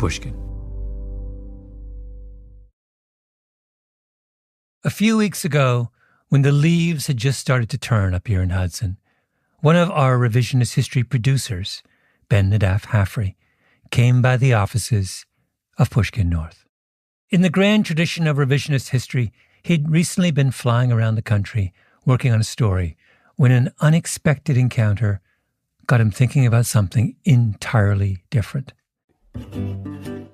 Pushkin. A few weeks ago, when the leaves had just started to turn up here in Hudson, one of our Revisionist History producers, Ben Nadaf Haffrey, came by the offices of Pushkin North. In the grand tradition of Revisionist history, he'd recently been flying around the country working on a story when an unexpected encounter got him thinking about something entirely different.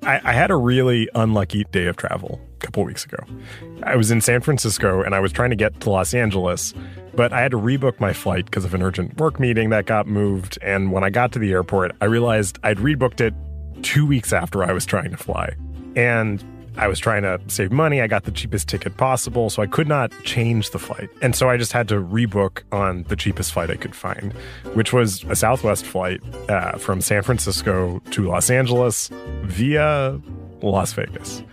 I had a really unlucky day of travel a couple weeks ago. I was in San Francisco and I was trying to get to Los Angeles, but I had to rebook my flight because of an urgent work meeting that got moved. And when I got to the airport, I realized I'd rebooked it 2 weeks after I was trying to fly. And I was trying to save money. I got the cheapest ticket possible, so I could not change the flight. And so I just had to rebook on the cheapest flight I could find, which was a Southwest flight from San Francisco to Los Angeles via Las Vegas,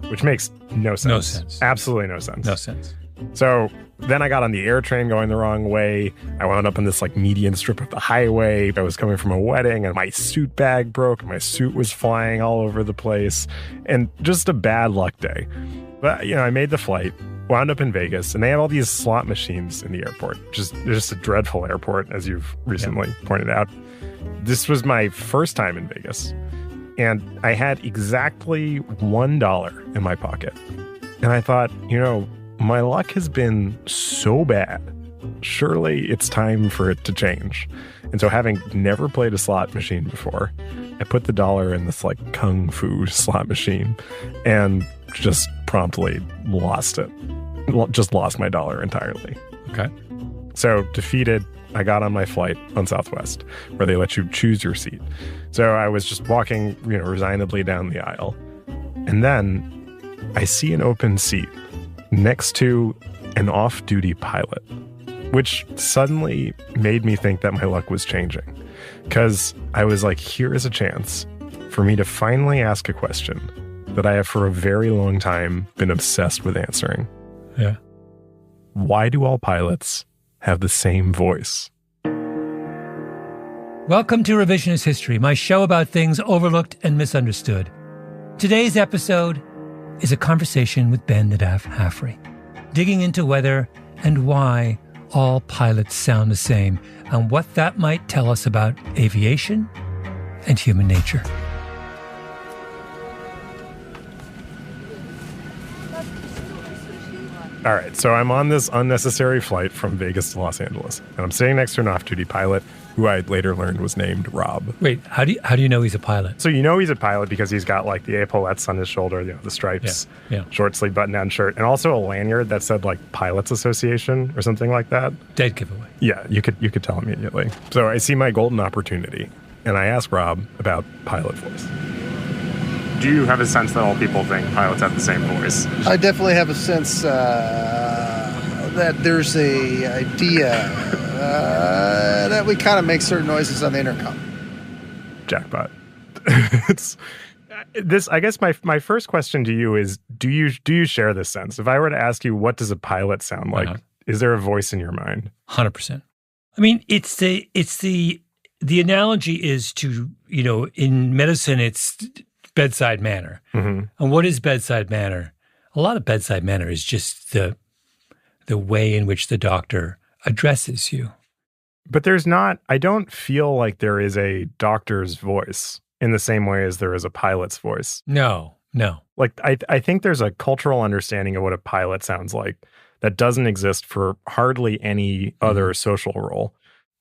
which makes no sense. No sense. Absolutely no sense. No sense. So then I got on the air train going the wrong way. I wound up on this median strip of the highway. I was coming from a wedding and my suit bag broke. My suit was flying all over the place and just a bad luck day. But, I made the flight, wound up in Vegas, and they have all these slot machines in the airport. Just a dreadful airport, as you've recently pointed out. This was my first time in Vegas, and I had exactly $1 in my pocket. And I thought, my luck has been so bad. Surely it's time for it to change. And so having never played a slot machine before, I put the $1 in this kung fu slot machine and just promptly lost it. Just lost my $1 entirely. Okay. So defeated, I got on my flight on Southwest where they let you choose your seat. So I was just walking, resignedly down the aisle. And then I see an open seat next to an off-duty pilot, which suddenly made me think that my luck was changing. Because I was like, here is a chance for me to finally ask a question that I have for a very long time been obsessed with answering. Yeah. Why do all pilots have the same voice? Welcome to Revisionist History, my show about things overlooked and misunderstood. Today's episode is a conversation with Ben Nadaf Haffrey, digging into whether and why all pilots sound the same and what that might tell us about aviation and human nature. All right, so I'm on this unnecessary flight from Vegas to Los Angeles, and I'm sitting next to an off-duty pilot who I later learned was named Rob. Wait, how do you know he's a pilot? So he's a pilot because he's got the epaulettes on his shoulder, the stripes, short sleeve button-down shirt, and also a lanyard that said Pilots Association or something like that. Dead giveaway. Yeah, you could tell immediately. So I see my golden opportunity, and I ask Rob about pilot voice. Do you have a sense that all people think pilots have the same voice? I definitely have a sense that there's a idea that we kind of make certain noises on the intercom. Jackpot. It's this. I guess my first question to you is: Do you share this sense? If I were to ask you, what does a pilot sound like? Is there a voice in your mind? 100%. I mean, it's the analogy is to in medicine it's bedside manner. Mm-hmm. And what is bedside manner? A lot of bedside manner is just the way in which the doctor addresses you. But I don't feel like there is a doctor's voice in the same way as there is a pilot's voice. No. I think there's a cultural understanding of what a pilot sounds like that doesn't exist for hardly any other social role.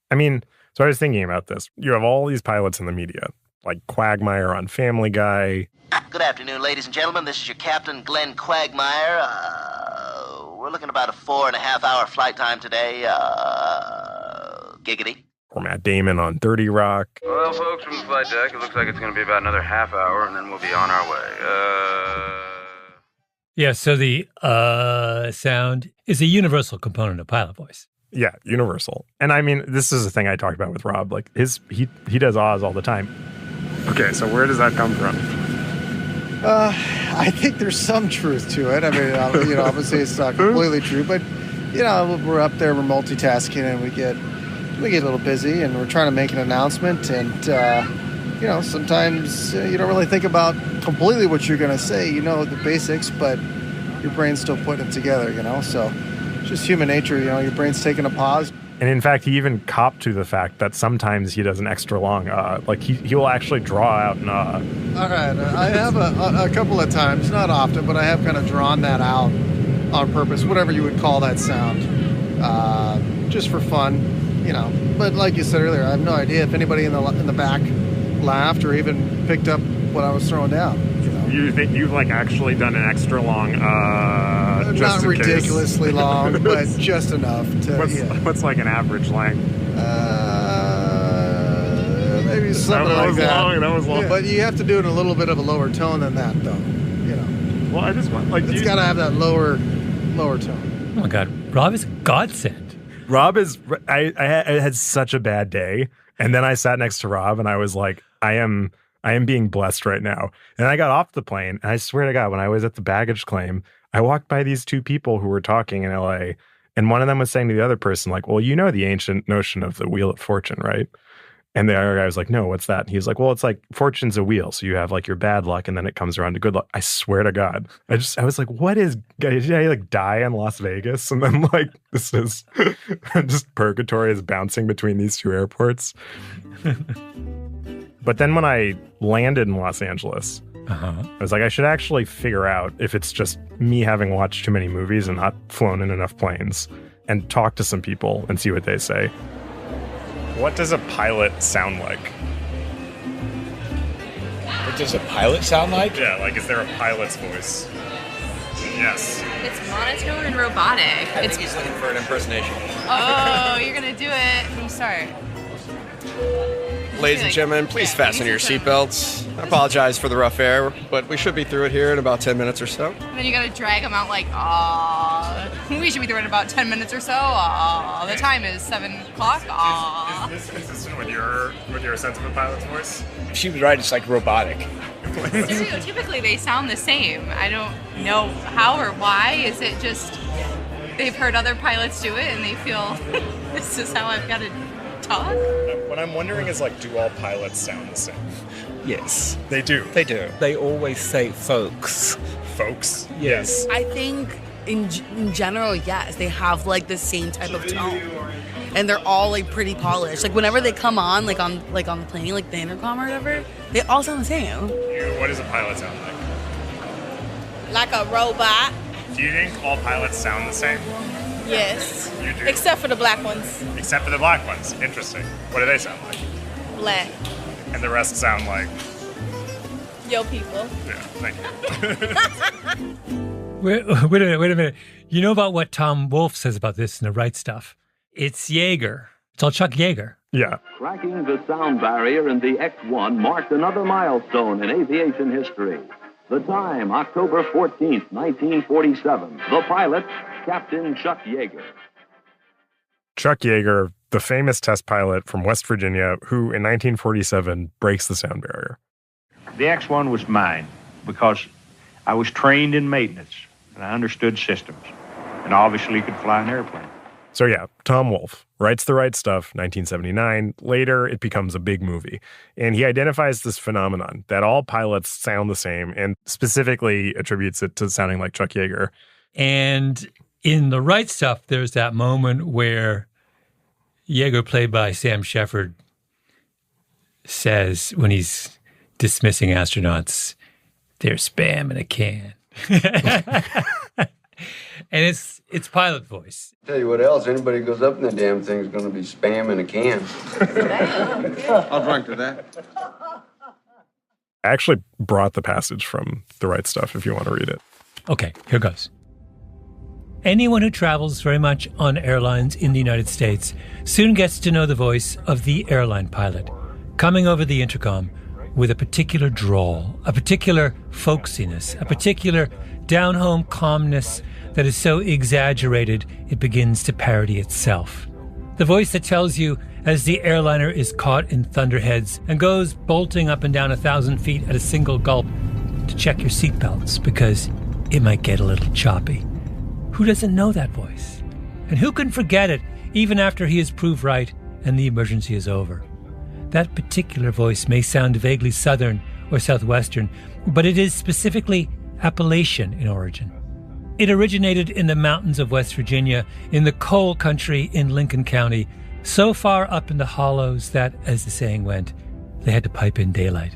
I mean, so I was thinking about this. You have all these pilots in the media, like Quagmire on Family Guy. Good afternoon, ladies and gentlemen. This is your captain, Glenn Quagmire. We're looking at about a 4.5-hour flight time today. Giggity. Or Matt Damon on 30 Rock. Well, folks, from the flight deck, it looks like it's going to be about another half hour, and then we'll be on our way. Yeah, so the sound is a universal component of pilot voice. Yeah, universal. And I mean, this is a thing I talked about with Rob. He does Oz all the time. Okay, so where does that come from? I think there's some truth to it. I mean, obviously it's not completely true, but we're up there, we're multitasking, and we get a little busy, and we're trying to make an announcement, and sometimes you don't really think about completely what you're going to say. You know the basics, but your brain's still putting it together, So it's just human nature, your brain's taking a pause. And in fact, he even copped to the fact that sometimes he does an extra long, he will actually draw out an All right, I have a couple of times, not often, but I have kind of drawn that out on purpose, whatever you would call that sound, just for fun, But like you said earlier, I have no idea if anybody in the back laughed or even picked up what I was throwing down. You think you've actually done an extra long, just not ridiculously long, but just enough to. What's an average length? Maybe something like that. That was long. Yeah, but you have to do it in a little bit of a lower tone than that, though. Well, I just want it's got to have that lower tone. Oh my God, Rob is a godsend. Rob is. I had such a bad day, and then I sat next to Rob, and I was like, I am being blessed right now. And I got off the plane, and I swear to God, when I was at the baggage claim, I walked by these two people who were talking in LA, and one of them was saying to the other person, well, the ancient notion of the Wheel of Fortune, right? And the other guy was like, no, what's that? And he was like, well, it's like fortune's a wheel. So you have your bad luck, and then it comes around to good luck. I swear to God. I was like, what is, did I die in Las Vegas? And then this is just purgatory is bouncing between these two airports. But then when I landed in Los Angeles, I was like, I should actually figure out if it's just me having watched too many movies and not flown in enough planes, and talk to some people and see what they say. What does a pilot sound like? What does a pilot sound like? Yeah, is there a pilot's voice? Yes. It's monotone and robotic. I think he's looking for an impersonation. Oh, you're going to do it. From start. Ladies and gentlemen, please fasten your seatbelts. I apologize for the rough air, but we should be through it here in about 10 minutes or so. And then you gotta drag them out aww. We should be through it in about 10 minutes or so. Aww. The time is 7 o'clock. Aww. Is this consistent with your sense of a pilot's voice? She was right, it's robotic. Typically they sound the same. I don't know how or why. Is it just they've heard other pilots do it and they feel this is how I've got to talk? What I'm wondering is, do all pilots sound the same? Yes. They do? They do. They always say folks. Folks? Yes. I think in general, yes. They have, the same type of tone. And they're all, pretty polished. Whenever they come on, on the plane, the intercom or whatever, they all sound the same. What does a pilot sound like? Like a robot. Do you think all pilots sound the same? Yes. You do? Except for the black ones. Except for the black ones. Interesting. What do they sound like? Black. And the rest sound like? Yo people. Yeah, thank you. Wait a minute. You know about what Tom Wolfe says about this in The Right Stuff? It's Yeager. It's all Chuck Yeager. Yeah. Cracking the sound barrier in the X-1 marked another milestone in aviation history. The time, October 14th, 1947. The pilot, Captain Chuck Yeager. Chuck Yeager, the famous test pilot from West Virginia, who in 1947 breaks the sound barrier. The X-1 was mine because I was trained in maintenance and I understood systems and obviously could fly an airplane. So yeah, Tom Wolfe writes The Right Stuff, 1979. Later, it becomes a big movie. And he identifies this phenomenon that all pilots sound the same and specifically attributes it to sounding like Chuck Yeager. And in The Right Stuff, there's that moment where Yeager, played by Sam Shepard, says when he's dismissing astronauts, they're spam in a can. And it's pilot voice. Tell you what else, anybody who goes up in that damn thing is going to be spam in a can. I'll drink to that. I actually brought the passage from The Right Stuff if you want to read it. Okay, here goes. Anyone who travels very much on airlines in the United States soon gets to know the voice of the airline pilot, coming over the intercom with a particular drawl, a particular folksiness, a particular down-home calmness that is so exaggerated it begins to parody itself. The voice that tells you as the airliner is caught in thunderheads and goes bolting up and down 1,000 feet at a single gulp to check your seatbelts because it might get a little choppy. Who doesn't know that voice? And who can forget it even after he is proved right and the emergency is over? That particular voice may sound vaguely Southern or Southwestern, but it is specifically Appalachian in origin. It originated in the mountains of West Virginia, in the coal country in Lincoln County, so far up in the hollows that, as the saying went, they had to pipe in daylight.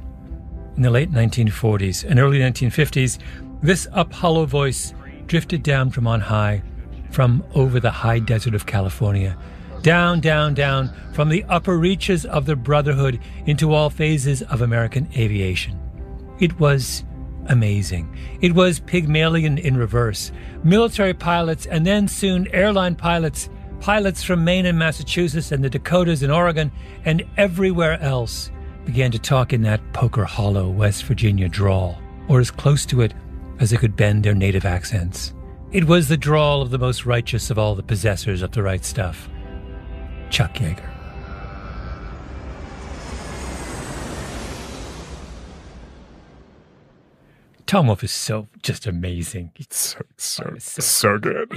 In the late 1940s and early 1950s, this up-hollow voice drifted down from on high, from over the high desert of California, down, down, down, from the upper reaches of the Brotherhood into all phases of American aviation. It was amazing. It was Pygmalion in reverse. Military pilots and then soon airline pilots, pilots from Maine and Massachusetts and the Dakotas and Oregon and everywhere else began to talk in that Poker Hollow West Virginia drawl, or as close to it as they could bend their native accents. It was the drawl of the most righteous of all the possessors of the right stuff, Chuck Yeager. Tom Wolfe is so just amazing. So good.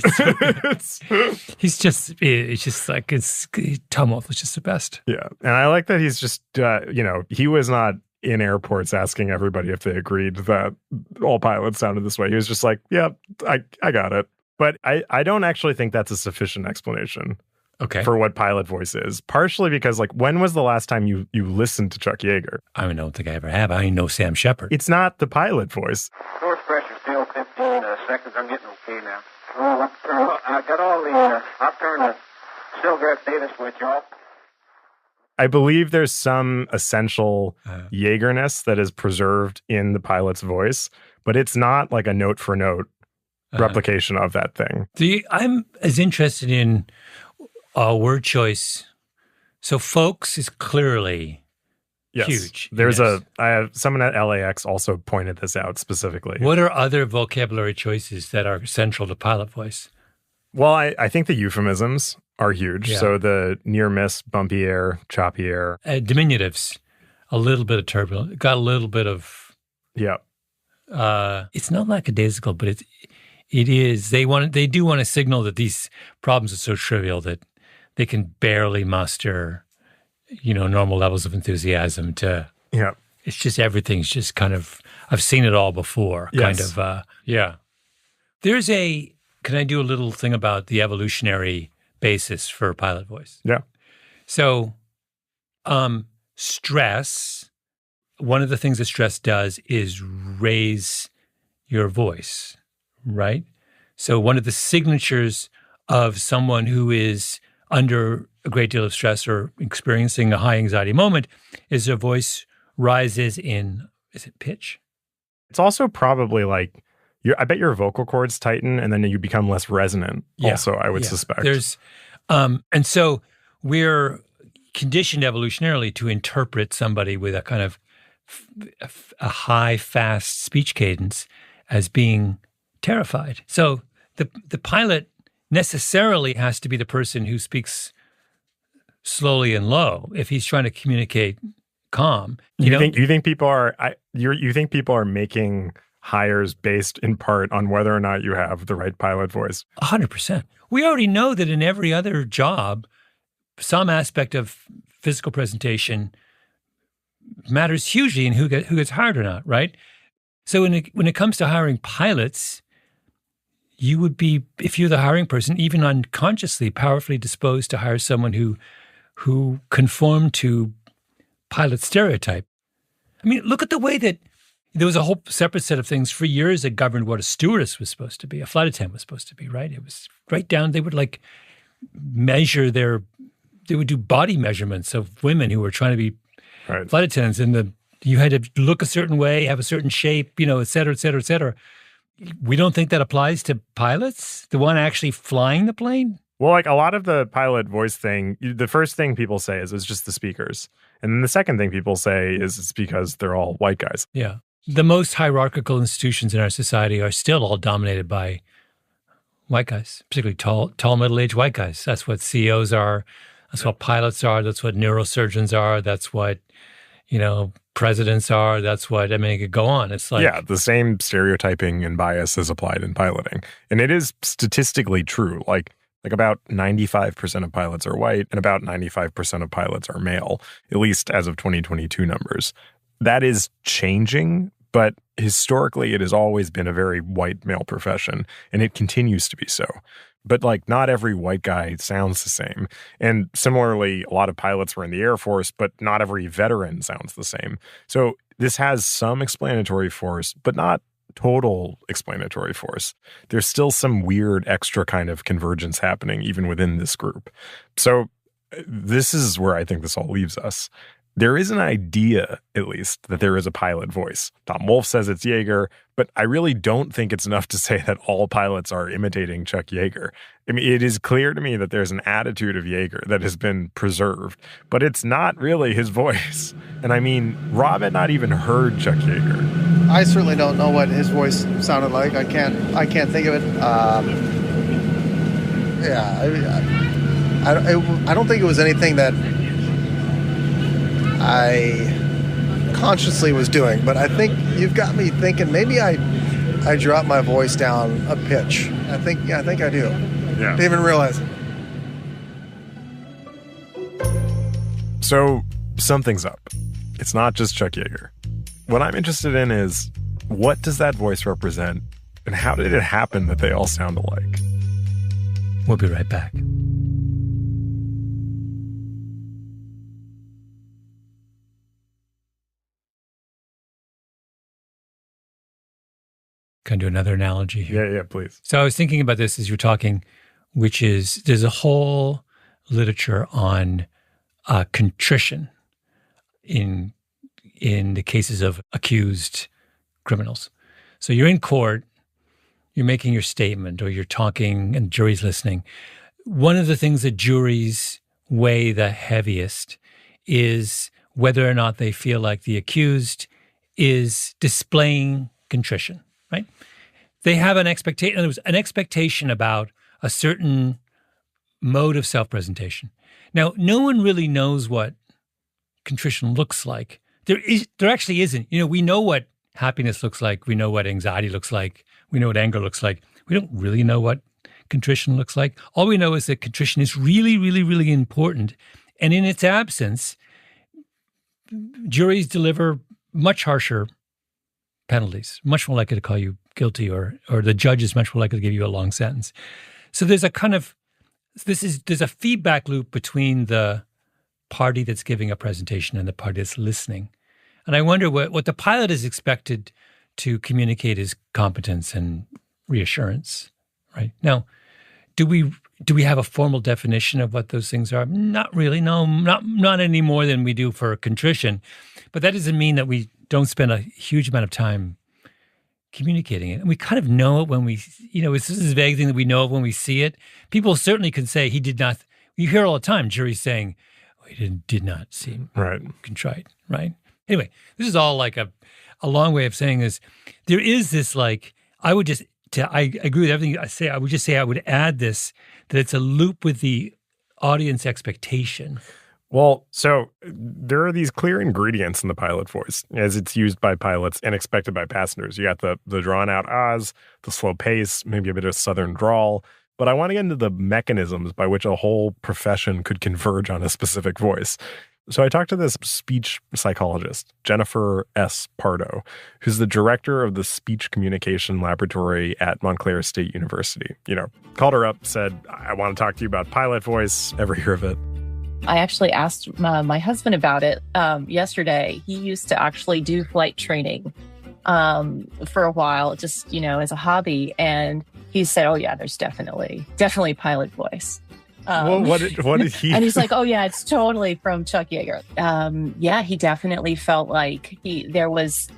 He's just, it's just like, Tom Wolfe is just the best. Yeah. And I like that he's just, he was not in airports asking everybody if they agreed that all pilots sounded this way. He was just like, yeah, I got it. But I don't actually think that's a sufficient explanation. Okay. For what pilot voice is. Partially because, like, when was the last time you listened to Chuck Yeager? I don't think I ever have. I only know Sam Shepard. It's not the pilot voice. Source pressure still 15 seconds. I'm getting okay now. I got all the, I'll turn the Stilgraph data switch off. I believe there's some essential Yeagerness that is preserved in the pilot's voice, but it's not like a note for note replication of that thing. I'm as interested in word choice. So folks is clearly huge. There's I have someone at LAX also pointed this out specifically. What are other vocabulary choices that are central to pilot voice? Well, I think the euphemisms are huge. Yeah. So the near miss, bumpy air, choppy air. Diminutives, a little bit of turbulence, got a little bit of. Yeah. It's not lackadaisical, but it is. They do want to signal that these problems are so trivial that they can barely muster, normal levels of enthusiasm to. Yeah. It's just everything's just kind of. I've seen it all before. Yes. Kind of. Yeah. There's Can I do a little thing about the evolutionary basis for pilot voice? Yeah. So, stress. One of the things that stress does is raise your voice. Right? So one of the signatures of someone who is under a great deal of stress or experiencing a high anxiety moment is their voice rises in, is it pitch? It's also probably like, I bet your vocal cords tighten and then you become less resonant. Yeah. Also, I would suspect. There's, and so we're conditioned evolutionarily to interpret somebody with a kind of a high, fast speech cadence as being terrified. So the pilot necessarily has to be the person who speaks slowly and low if he's trying to communicate calm. You think people are you think people are making hires based in part on whether or not you have the right pilot voice? 100%. We already know that in every other job, some aspect of physical presentation matters hugely in who gets hired or not, right? So when it comes to hiring pilots, you would be, if you're the hiring person, even unconsciously, powerfully disposed to hire someone who conformed to pilot stereotype. I mean, look at the way that there was a whole separate set of things for years that governed what a stewardess was supposed to be, a flight attendant was supposed to be, right? It was right down, they would like measure they would do body measurements of women who were trying to be flight attendants, and you had to look a certain way, have a certain shape, et cetera, et cetera, et cetera. We don't think that applies to pilots, the one actually flying the plane? Well, like a lot of the pilot voice thing, the first thing people say is it's just the speakers. And then the second thing people say is it's because they're all white guys. Yeah. The most hierarchical institutions in our society are still all dominated by white guys, particularly tall middle-aged white guys. That's what CEOs are. That's what pilots are. That's what neurosurgeons are. That's what, presidents are. That's what, it could go on. It's like... Yeah, the same stereotyping and bias is applied in piloting. And it is statistically true. Like, Like about 95% of pilots are white and about 95% of pilots are male, at least as of 2022 numbers. That is changing, but historically it has always been a very white male profession, and it continues to be so. But like not every white guy sounds the same. And similarly, a lot of pilots were in the Air Force, but not every veteran sounds the same. So this has some explanatory force, but not total explanatory force. There's still some weird extra kind of convergence happening even within this group. So this is where I think this all leaves us. There is an idea, at least, that there is a pilot voice. Tom Wolfe says it's Yeager, but I really don't think it's enough to say that all pilots are imitating Chuck Yeager. I mean, it is clear to me that there's an attitude of Yeager that has been preserved, but it's not really his voice. And I mean, Rob had not even heard Chuck Yeager. I certainly don't know what his voice sounded like. I can't think of it. I don't think it was anything that I consciously was doing, but I think you've got me thinking maybe I dropped my voice down a pitch. I think I do. Yeah. Didn't even realize it. So something's up. It's not just Chuck Yeager. What I'm interested in is, what does that voice represent, and how did it happen that they all sound alike? We'll be right back. Can I do another analogy here? Yeah, please. So I was thinking about this as you were talking, which is there's a whole literature on contrition in the cases of accused criminals. So you're in court, you're making your statement, or you're talking and the jury's listening. One of the things that juries weigh the heaviest is whether or not they feel like the accused is displaying contrition. Right? They have an expectation. There was an expectation about a certain mode of self-presentation. Now, no one really knows what contrition looks like. There actually isn't. We know what happiness looks like. We know what anxiety looks like. We know what anger looks like. We don't really know what contrition looks like. All we know is that contrition is really, really, really important. And in its absence, juries deliver much harsher penalties, much more likely to call you guilty, or the judge is much more likely to give you a long sentence. So there's a feedback loop between the party that's giving a presentation and the party that's listening. And I wonder what the pilot is expected to communicate is competence and reassurance, right? Now, do we have a formal definition of what those things are? Not really, no, not any more than we do for contrition. But that doesn't mean that we don't spend a huge amount of time communicating it. And we kind of know it when we, it's this vague thing that we know of when we see it. People certainly can say he did not, you hear all the time, juries saying, he did not seem contrite, right? Anyway, this is all like a long way of saying this. There is this I agree with everything I say. I would add this, that it's a loop with the audience expectation. Well, so there are these clear ingredients in the pilot voice as it's used by pilots and expected by passengers. You got the drawn-out ahs, the slow pace, maybe a bit of southern drawl. But I want to get into the mechanisms by which a whole profession could converge on a specific voice. So I talked to this speech psychologist, Jennifer S. Pardo, who's the director of the Speech Communication Laboratory at Montclair State University. Called her up, said, I want to talk to you about pilot voice. Ever hear of it? I actually asked my husband about it yesterday. He used to actually do flight training for a while, just, as a hobby. And he said, oh, yeah, there's definitely pilot voice. What did he? And he's like, oh, yeah, it's totally from Chuck Yeager. Yeah, he definitely felt like there was,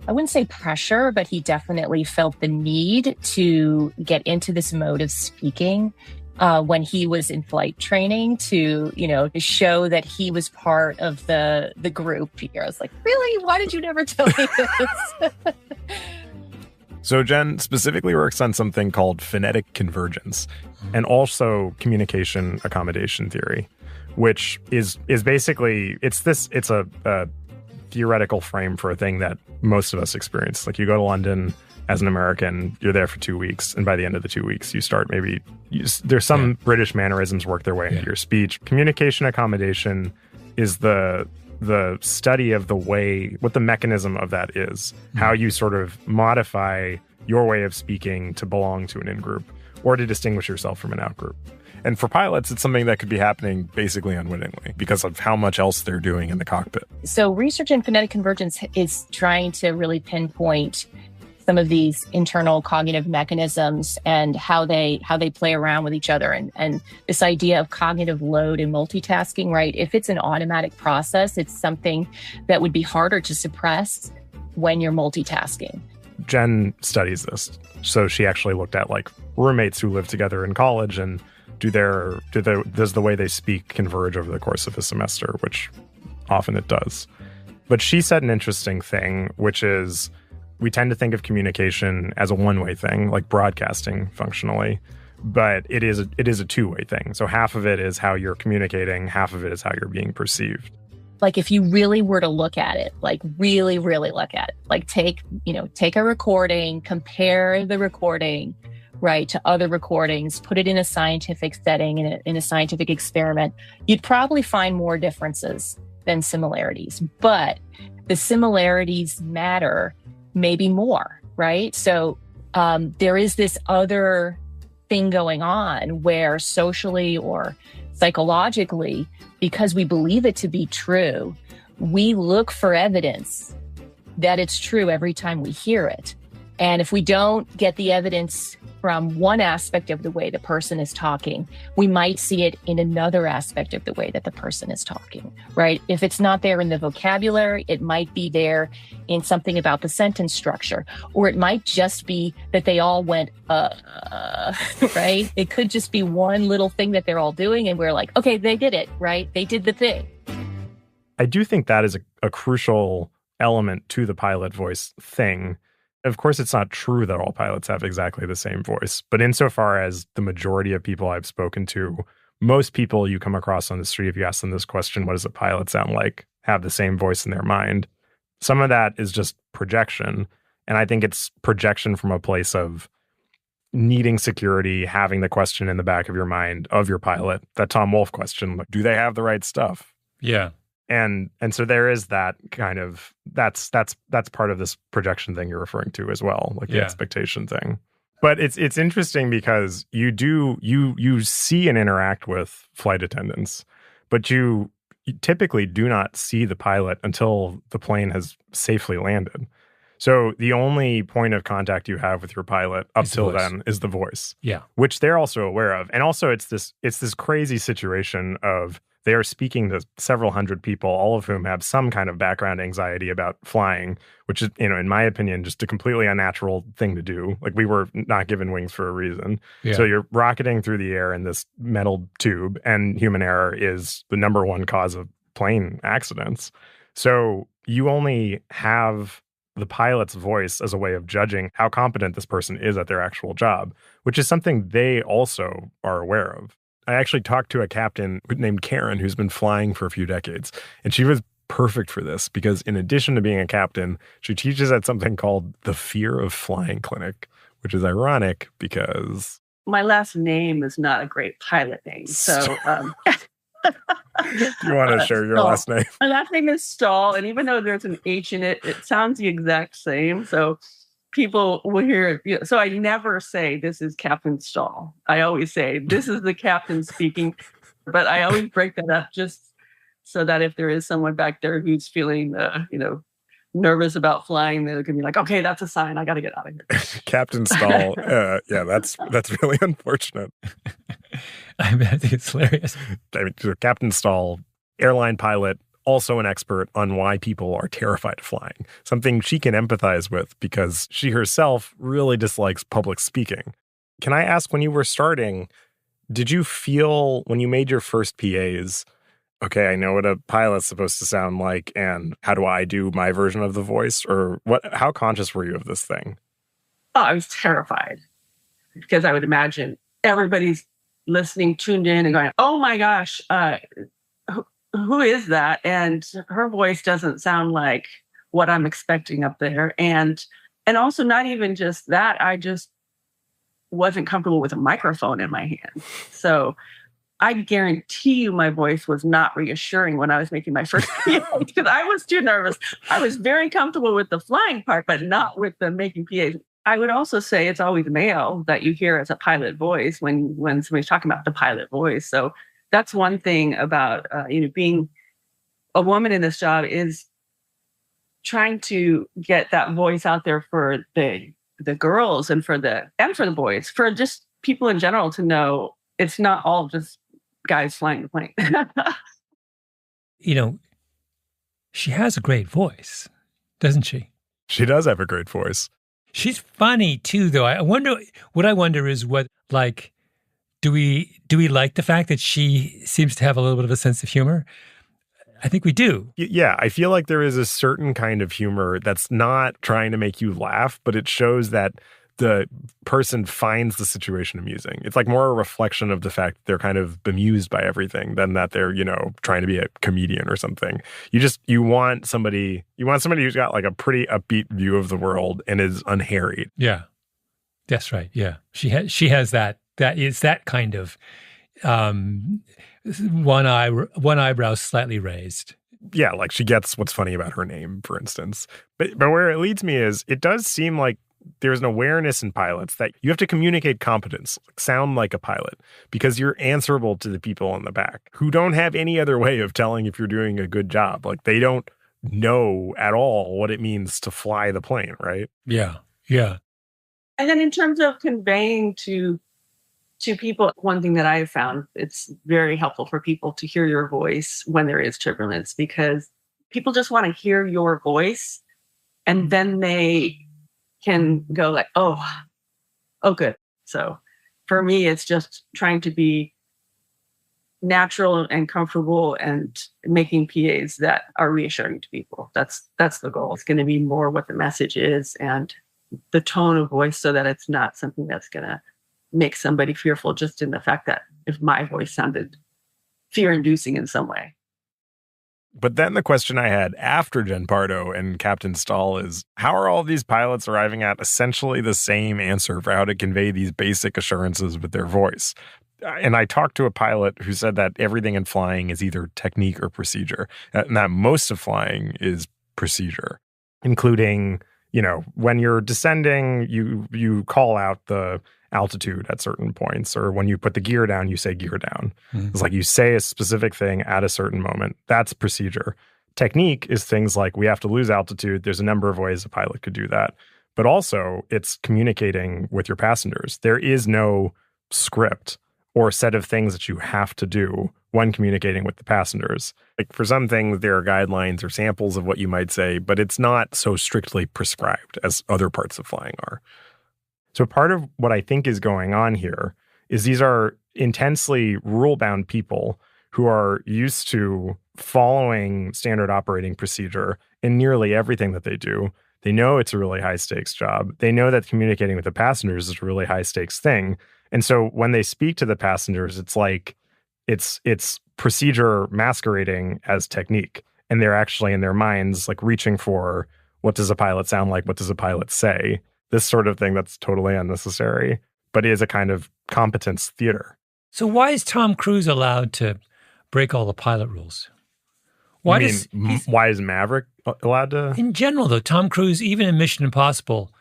I wouldn't say pressure, but he definitely felt the need to get into this mode of speaking when he was in flight training to show that he was part of the group here. I was like, really? Why did you never tell me this? So Jen specifically works on something called phonetic convergence and also communication accommodation theory, which is basically, it's a theoretical frame for a thing that most of us experience. Like you go to London, as an American, you're there for 2 weeks, and by the end of the 2 weeks, you start there's some British mannerisms work their way into your speech. Communication accommodation is the study of what the mechanism of that is, how you sort of modify your way of speaking to belong to an in-group or to distinguish yourself from an out-group. And for pilots, it's something that could be happening basically unwittingly because of how much else they're doing in the cockpit. So research in phonetic convergence is trying to really pinpoint some of these internal cognitive mechanisms and how they play around with each other. And this idea of cognitive load and multitasking, right? If it's an automatic process, it's something that would be harder to suppress when you're multitasking. Jen studies this. So she actually looked at like roommates who live together in college and does the way they speak converge over the course of a semester, which often it does. But she said an interesting thing, which is we tend to think of communication as a one-way thing, like broadcasting functionally, but it is a two-way thing. So half of it is how you're communicating, half of it is how you're being perceived. Like if you really were to look at it, like really, really look at it, like take a recording, compare the recording, right, to other recordings, put it in a scientific setting, in a scientific experiment, you'd probably find more differences than similarities. But the similarities matter maybe more, right? So there is this other thing going on where socially or psychologically, because we believe it to be true, we look for evidence that it's true every time we hear it. And if we don't get the evidence from one aspect of the way the person is talking, we might see it in another aspect of the way that the person is talking, right? If it's not there in the vocabulary, it might be there in something about the sentence structure, or it might just be that they all went, right? It could just be one little thing that they're all doing, and we're like, okay, they did it, right? They did the thing. I do think that is a crucial element to the pilot voice thing. Of course, it's not true that all pilots have exactly the same voice, but insofar as the majority of people I've spoken to, most people you come across on the street, if you ask them this question, what does a pilot sound like, have the same voice in their mind. Some of that is just projection. And I think it's projection from a place of needing security, having the question in the back of your mind of your pilot, that Tom Wolfe question, like, do they have the right stuff? Yeah. And so there is that kind of, that's part of this projection thing you're referring to as well, like the expectation thing. But it's interesting because you see and interact with flight attendants, but you typically do not see the pilot until the plane has safely landed. So the only point of contact you have with your pilot up till then is the voice. Yeah. Which they're also aware of. And also it's this crazy situation of they are speaking to several hundred people, all of whom have some kind of background anxiety about flying, which is, in my opinion, just a completely unnatural thing to do. Like, we were not given wings for a reason. Yeah. So you're rocketing through the air in this metal tube, and human error is the number one cause of plane accidents. So you only have the pilot's voice as a way of judging how competent this person is at their actual job, which is something they also are aware of. I actually talked to a captain named Karen who's been flying for a few decades, and she was perfect for this because in addition to being a captain, she teaches at something called the Fear of Flying Clinic, which is ironic because... My last name is not a great pilot name, so... You want to share your last name? My last name is Stahl, and even though there's an H in it, it sounds the exact same, so... People will hear it. So I never say this is Captain Stahl. I always say this is the captain speaking, but I always break that up just so that if there is someone back there who's feeling, nervous about flying, they're gonna be like, okay, that's a sign. I got to get out of here. Captain Stahl. Yeah, that's really unfortunate. I think it's hilarious. Captain Stahl, airline pilot, also an expert on why people are terrified of flying, something she can empathize with because she herself really dislikes public speaking. Can I ask, when you were starting, did you feel when you made your first PAs, okay, I know what a pilot's supposed to sound like, and how do I do my version of the voice? Or how conscious were you of this thing? Oh, I was terrified because I would imagine everybody's listening, tuned in and going, oh my gosh, who is that? And her voice doesn't sound like what I'm expecting up there. And And also not even just that, I just wasn't comfortable with a microphone in my hand. So I guarantee you my voice was not reassuring when I was making my first PA because I was too nervous. I was very comfortable with the flying part, but not with the making PAs. I would also say it's always male that you hear as a pilot voice when somebody's talking about the pilot voice. So that's one thing about being a woman in this job is trying to get that voice out there for the girls and for the boys, for just people in general to know it's not all just guys flying the plane. She has a great voice, doesn't she? She does have a great voice. She's funny too, though. I wonder is what, like, do we like the fact that she seems to have a little bit of a sense of humor? I think we do. Yeah, I feel like there is a certain kind of humor that's not trying to make you laugh, but it shows that the person finds the situation amusing. It's like more a reflection of the fact that they're kind of bemused by everything than that they're, trying to be a comedian or something. You want somebody who's got like a pretty upbeat view of the world and is unharried. Yeah. That's right. Yeah. She has that is that kind of one eyebrow slightly raised. Yeah, like she gets what's funny about her name, for instance. But where it leads me is it does seem like there's an awareness in pilots that you have to communicate competence, sound like a pilot, because you're answerable to the people in the back who don't have any other way of telling if you're doing a good job. Like they don't know at all what it means to fly the plane, right? Yeah, yeah. And then in terms of conveying to people, one thing that I've found, it's very helpful for people to hear your voice when there is turbulence, because people just want to hear your voice and then they can go like, oh, good. So for me, it's just trying to be natural and comfortable and making PAs that are reassuring to people. That's the goal. It's going to be more what the message is and the tone of voice so that it's not something that's going to make somebody fearful just in the fact that if my voice sounded fear-inducing in some way. But then the question I had after Jen Pardo and Captain Stahl is, how are all these pilots arriving at essentially the same answer for how to convey these basic assurances with their voice? And I talked to a pilot who said that everything in flying is either technique or procedure, and that most of flying is procedure, including, when you're descending, you call out the altitude at certain points, or when you put the gear down, you say gear down. Mm-hmm. It's like you say a specific thing at a certain moment. That's procedure. Technique is things like we have to lose altitude. There's a number of ways a pilot could do that. But also it's communicating with your passengers. There is no script or set of things that you have to do when communicating with the passengers. Like for some things, there are guidelines or samples of what you might say, but it's not so strictly prescribed as other parts of flying are. So part of what I think is going on here is these are intensely rule-bound people who are used to following standard operating procedure in nearly everything that they do. They know it's a really high-stakes job. They know that communicating with the passengers is a really high-stakes thing. And so when they speak to the passengers, it's like it's procedure masquerading as technique. And they're actually in their minds like reaching for, what does a pilot sound like? What does a pilot say? This sort of thing that's totally unnecessary, but is a kind of competence theater. So why is Tom Cruise allowed to break all the pilot rules? Why is Maverick allowed to? In general, though, Tom Cruise, even in Mission Impossible,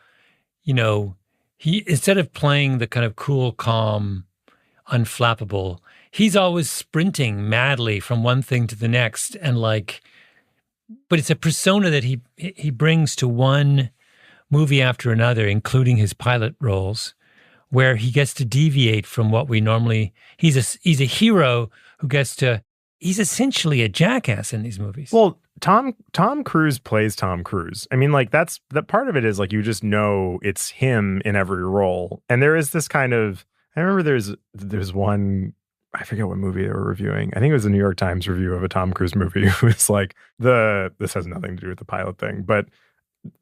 he instead of playing the kind of cool, calm, unflappable, he's always sprinting madly from one thing to the next, and but it's a persona that he brings to one movie after another, including his pilot roles, where he gets to deviate from what we normally. He's a hero who gets to. He's essentially a jackass in these movies. Well, Tom Cruise plays Tom Cruise. I mean, that part of it is you just know it's him in every role, and there is this kind of. I remember there's one. I forget what movie they were reviewing. I think it was a New York Times review of a Tom Cruise movie. It was this has nothing to do with the pilot thing, but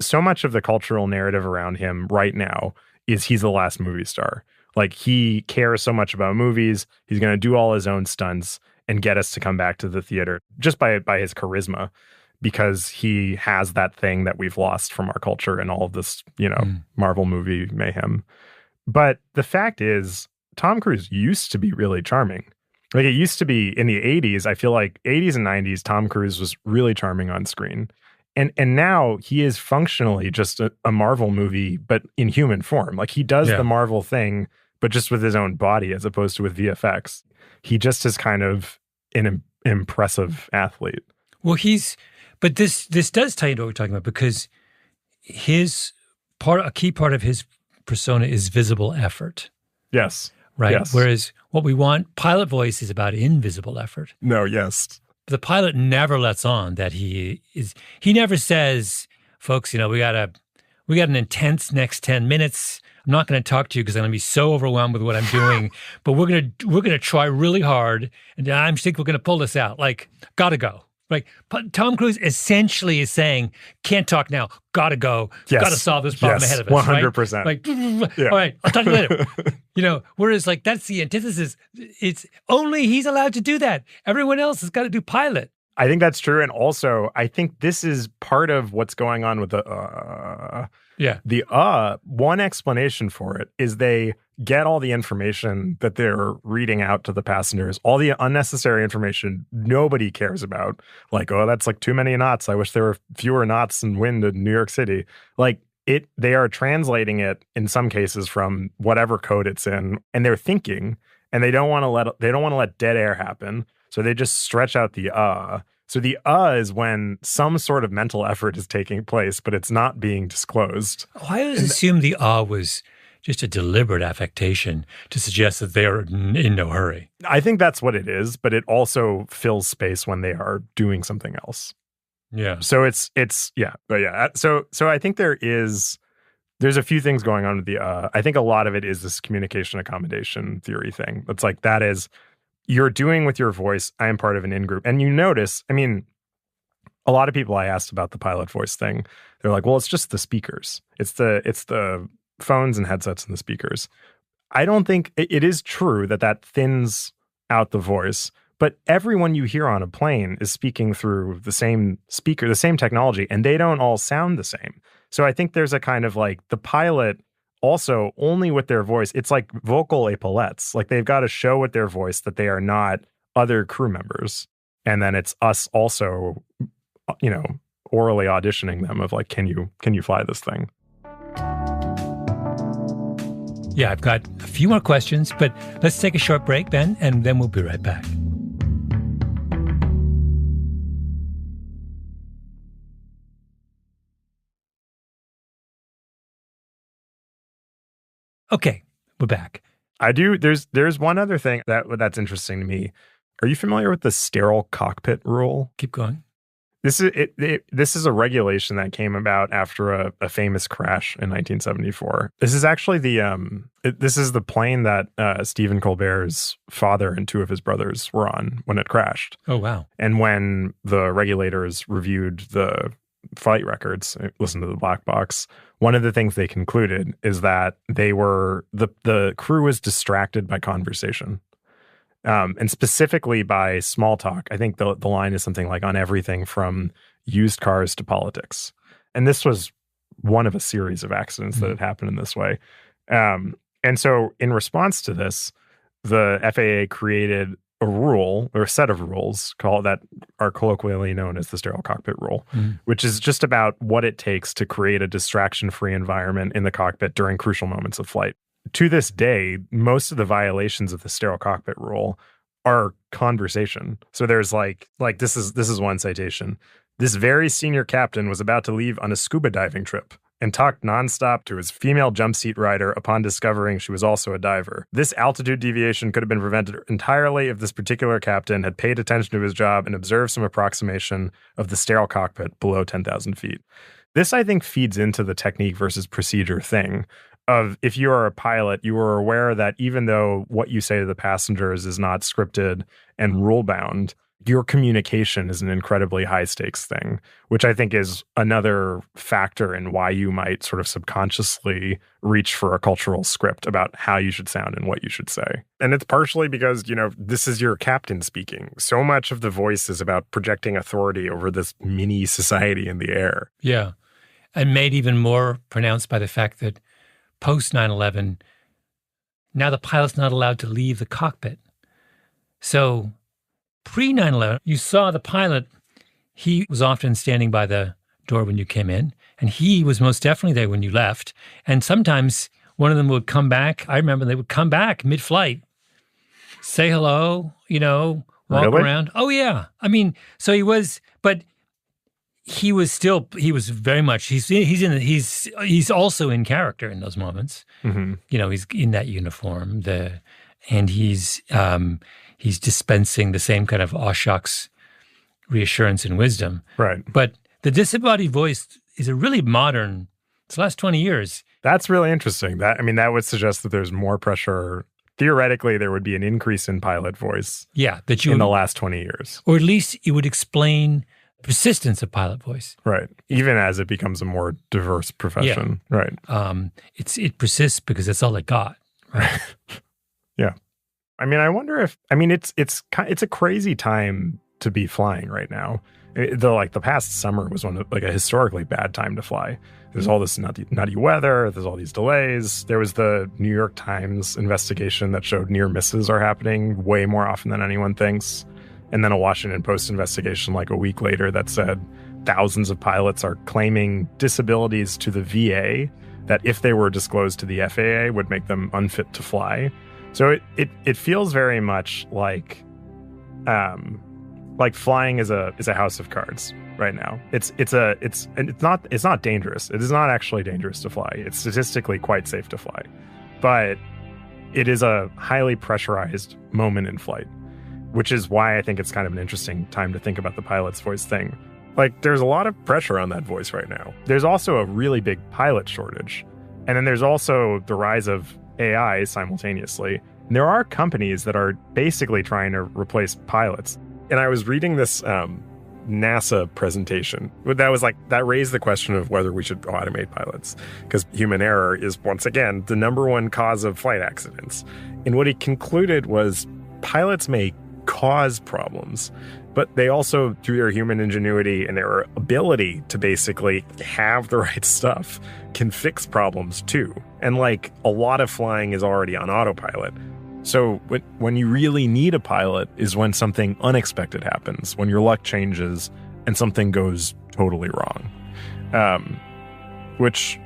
so much of the cultural narrative around him right now is he's the last movie star. He cares so much about movies. He's going to do all his own stunts and get us to come back to the theater just by his charisma. because he has that thing that we've lost from our culture and all of this, Marvel movie mayhem. But the fact is, Tom Cruise used to be really charming. Like, it used to be in the 80s, I feel like 80s and 90s, Tom Cruise was really charming on screen. And now he is functionally just a Marvel movie, but in human form. Like, he does the Marvel thing, but just with his own body as opposed to with VFX. He just is kind of an impressive athlete. Well, but this does tie into what we're talking about, because a key part of his persona is visible effort. Yes. Right? Yes. Whereas what we want, pilot voice is about invisible effort. No, yes. The pilot never lets on that he never says, folks, we got an intense next 10 minutes. I'm not going to talk to you because I'm going to be so overwhelmed with what I'm doing, but we're going to try really hard, and I think we're going to pull this out. Like, gotta go. Like, Tom Cruise essentially is saying, can't talk now, gotta go, gotta solve this problem ahead of us. 100%. Right? Like, all right, I'll talk to you later. Whereas, like, that's the antithesis. It's only he's allowed to do that. Everyone else has got to do pilot. I think that's true. And also, I think this is part of what's going on with one explanation for it is they get all the information that they're reading out to the passengers, all the unnecessary information nobody cares about. Like, oh, that's like too many knots. I wish there were fewer knots and wind in New York City. Like, they are translating it in some cases from whatever code it's in, and they're thinking, and they don't want to let dead air happen. So they just stretch out the So the is when some sort of mental effort is taking place, but it's not being disclosed. Oh, I always assumed the was just a deliberate affectation to suggest that they are in no hurry. I think that's what it is, but it also fills space when they are doing something else. Yeah. So So I think there's a few things going on with the I think a lot of it is this communication accommodation theory thing. It's like, that is, you're doing with your voice, I am part of an in-group. And you notice, I mean, a lot of people I asked about the pilot voice thing, they're like, well, it's just the speakers. It's the phones and headsets and the speakers. I don't think it is true that thins out the voice, but everyone you hear on a plane is speaking through the same speaker, the same technology, and they don't all sound the same. So I think there's a kind of like the pilot also only with their voice. It's like vocal epaulettes. Like, they've got to show with their voice that they are not other crew members. And then it's us also, orally auditioning them of like, can you fly this thing? Yeah, I've got a few more questions, but let's take a short break, Ben, and then we'll be right back. Okay, we're back. I do. There's one other thing that's interesting to me. Are you familiar with the sterile cockpit rule? Keep going. This is a regulation that came about after a famous crash in 1974. This is actually this is the plane that Stephen Colbert's father and two of his brothers were on when it crashed. Oh, wow. And when the regulators reviewed the flight records, listened to the black box, one of the things they concluded is that the crew was distracted by conversation. And specifically by small talk. I think the line is something like, on everything from used cars to politics. And this was one of a series of accidents that had happened in this way. And so in response to this, the FAA created a rule, or a set of rules that are colloquially known as the sterile cockpit rule, which is just about what it takes to create a distraction-free environment in the cockpit during crucial moments of flight. To this day, most of the violations of the sterile cockpit rule are conversation. So there's like this is one citation. This very senior captain was about to leave on a scuba diving trip and talked nonstop to his female jump seat rider upon discovering she was also a diver. This altitude deviation could have been prevented entirely if this particular captain had paid attention to his job and observed some approximation of the sterile cockpit below 10,000 feet. This, I think, feeds into the technique versus procedure thing of, if you are a pilot, you are aware that even though what you say to the passengers is not scripted and rule-bound, your communication is an incredibly high stakes thing, which I think is another factor in why you might sort of subconsciously reach for a cultural script about how you should sound and what you should say. And it's partially because, this is your captain speaking. So much of the voice is about projecting authority over this mini society in the air. Yeah. And made even more pronounced by the fact that post 9/11, now the pilot's not allowed to leave the cockpit. So pre 9/11, you saw the pilot, he was often standing by the door when you came in, and he was most definitely there when you left. And sometimes one of them would come back. I remember they would come back mid-flight, say hello, walk around. Oh, yeah. I mean, so he was, but he was very much, he's also in character in those moments. Mm-hmm. He's in that uniform, and he's dispensing the same kind of aw shucks reassurance and wisdom. Right. But the disembodied voice is a really modern, it's the last 20 years. That's really interesting. That would suggest that there's more pressure. Theoretically, there would be an increase in pilot voice in the last 20 years. Or at least it would explain persistence of pilot voice. Right. Even as it becomes a more diverse profession. Yeah. Right. It persists because that's all it got. Right. Yeah. I wonder if it's a crazy time to be flying right now. The past summer was a historically bad time to fly. There's all this nutty weather. There's all these delays. There was the New York Times investigation that showed near misses are happening way more often than anyone thinks. And then a Washington Post investigation a week later that said thousands of pilots are claiming disabilities to the VA that if they were disclosed to the FAA would make them unfit to fly. So it feels very much like flying is a house of cards right now. It's not dangerous. It is not actually dangerous to fly. It's statistically quite safe to fly, but it is a highly pressurized moment in flight, which is why I think it's kind of an interesting time to think about the pilot's voice thing. There's a lot of pressure on that voice right now. There's also a really big pilot shortage, and then there's also the rise of AI simultaneously. And there are companies that are basically trying to replace pilots. And I was reading this NASA presentation that raised the question of whether we should automate pilots, because human error is once again the number one cause of flight accidents. And what he concluded was pilots may cause problems, but they also, through their human ingenuity and their ability to basically have the right stuff, can fix problems too. And a lot of flying is already on autopilot. So when you really need a pilot is when something unexpected happens, when your luck changes and something goes totally wrong. Which,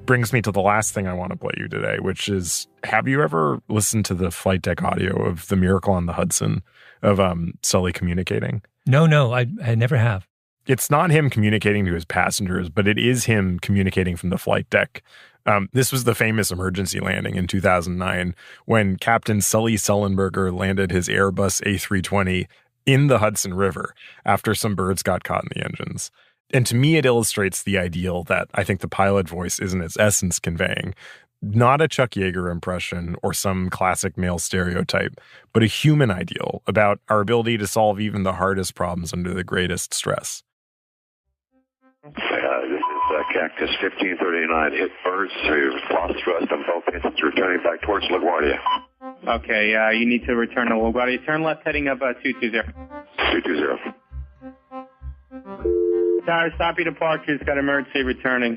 brings me to the last thing I want to play you today, which is, have you ever listened to the flight deck audio of The Miracle on the Hudson of Sully communicating? No, I never have. It's not him communicating to his passengers, but it is him communicating from the flight deck. This was the famous emergency landing in 2009 when Captain Sully Sullenberger landed his Airbus A320 in the Hudson River after some birds got caught in the engines. And to me, it illustrates the ideal that I think the pilot voice is in its essence conveying. Not a Chuck Yeager impression or some classic male stereotype, but a human ideal about our ability to solve even the hardest problems under the greatest stress. This is Cactus 1539. Hit birds to lost thrust on both engines, returning back towards LaGuardia. Okay, you need to return to LaGuardia. Turn left heading up 220. 220. Sorry, stop your departure. It's got emergency returning.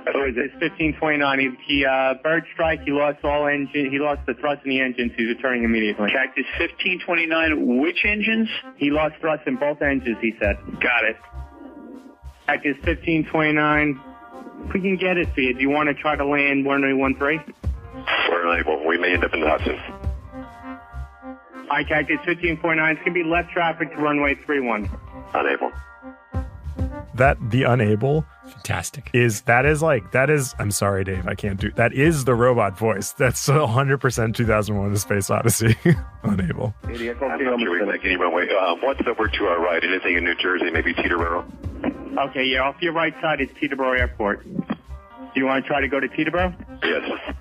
It's 1529. He bird strike. He lost the thrust in the engines. He's returning immediately. Cactus 1529. Which engines? He lost thrust in both engines, he said. Got it. Cactus 1529. If we can get it for you, do you want to try to land 1013? We're unable. We may end up in the Hudson. All right, Cactus 1529. It's going to be left traffic to runway 31. Unable. The unable fantastic I'm sorry, Dave, I can't do that. Is the robot voice. That's 100% 2001 A Space Odyssey. Unable. I'm not sure we make any runway. What's over to our right? Anything in New Jersey? Maybe Teterboro? Okay, yeah, off your right side is Teterboro Airport. Do you want to try to go to Teterboro? Yes.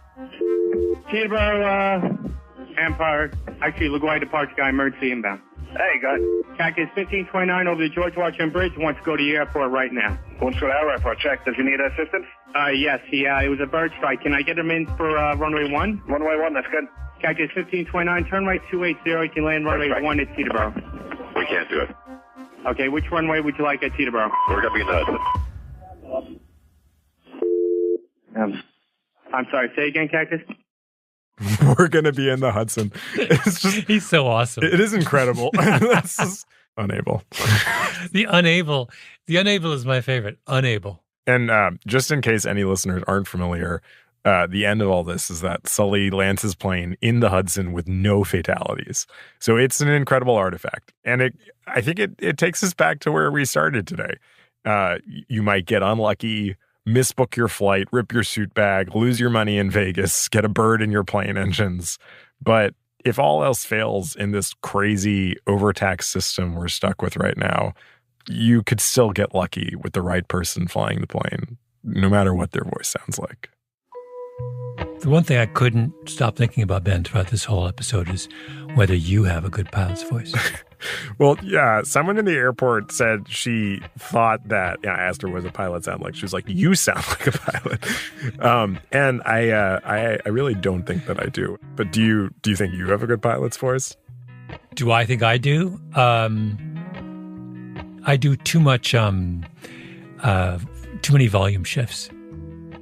Teterboro, Empire. Actually, LaGuardia departure guy, emergency inbound. Hey, guys. Cactus 1529 over the George Washington Bridge. Wants to go to the airport right now. Wants to go to our airport. Check. Does he need assistance? Yes. It was a bird strike. Can I get him in for runway 1? Runway 1, that's good. Cactus 1529, turn right 280. You can land runway 1 at Teterboro. We can't do it. Okay, which runway would you like at Teterboro? We're going to be in the Hudson. I'm sorry, say again, Cactus? We're going to be in the Hudson. It's just, he's so awesome. It is incredible. That's just unable. The unable is my favorite. Unable. And just in case any listeners aren't familiar, the end of all this is that Sully lands his plane in the Hudson with no fatalities. So it's an incredible artifact. And I think it takes us back to where we started today. You might get unlucky, misbook your flight, rip your suit bag, lose your money in Vegas, get a bird in your plane engines. But if all else fails in this crazy overtaxed system we're stuck with right now, you could still get lucky with the right person flying the plane, no matter what their voice sounds like. The one thing I couldn't stop thinking about, Ben, throughout this whole episode is whether you have a good pilot's voice. Well, yeah, someone in the airport said she thought that, I asked her what does a pilot sound like. She was like, you sound like a pilot. And I really don't think that I do. But do you think you have a good pilot's voice? Do I think I do? I do too much, too many volume shifts.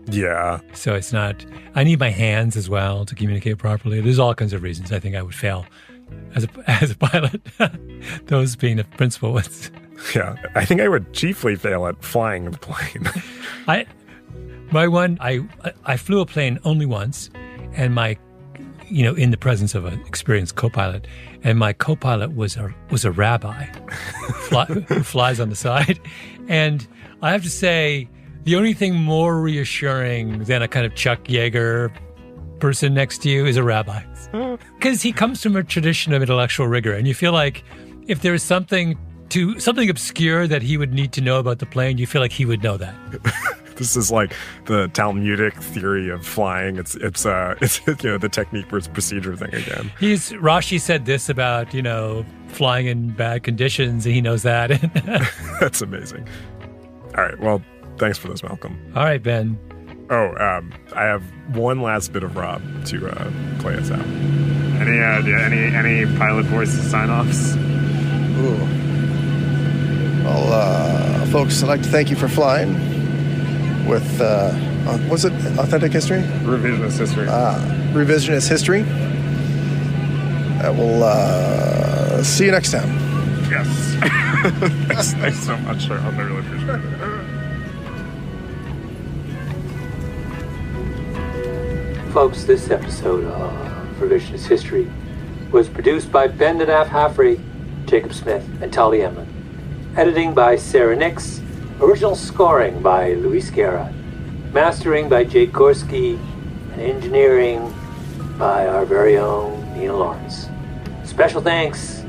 Yeah. So it's not, I need my hands as well to communicate properly. There's all kinds of reasons I think I would fail as a pilot, those being the principal ones. Yeah. I think I would chiefly fail at flying the plane. I flew a plane only once, and in the presence of an experienced co-pilot, and my co-pilot was a rabbi who flies on the side. And I have to say, the only thing more reassuring than a kind of Chuck Yeager person next to you is a rabbi. Because he comes from a tradition of intellectual rigor, and you feel like if there is something obscure that he would need to know about the plane, you feel like he would know that. This is like the Talmudic theory of flying. It's the technique versus procedure thing again. Rashi said this about, flying in bad conditions, and he knows that. That's amazing. All right, well, thanks for this, Malcolm. All right, Ben. Oh, I have one last bit of Rob to play us out. Any pilot voice sign-offs? Ooh. Well, folks, I'd like to thank you for flying with, was it Authentic History? Revisionist History. Revisionist History. We'll see you next time. Yes. Thanks so much, sir. I really appreciate it. Folks, this episode of Revisionist History was produced by Ben Haffrey, Jacob Smith, and Tali Emlin. Editing by Sarah Nix. Original scoring by Luis Guerra. Mastering by Jake Gorski. And engineering by our very own Neil Lawrence. Special thanks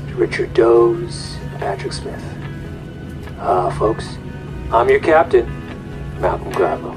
to Richard Doze and Patrick Smith. Folks, I'm your captain, Malcolm Gladwell.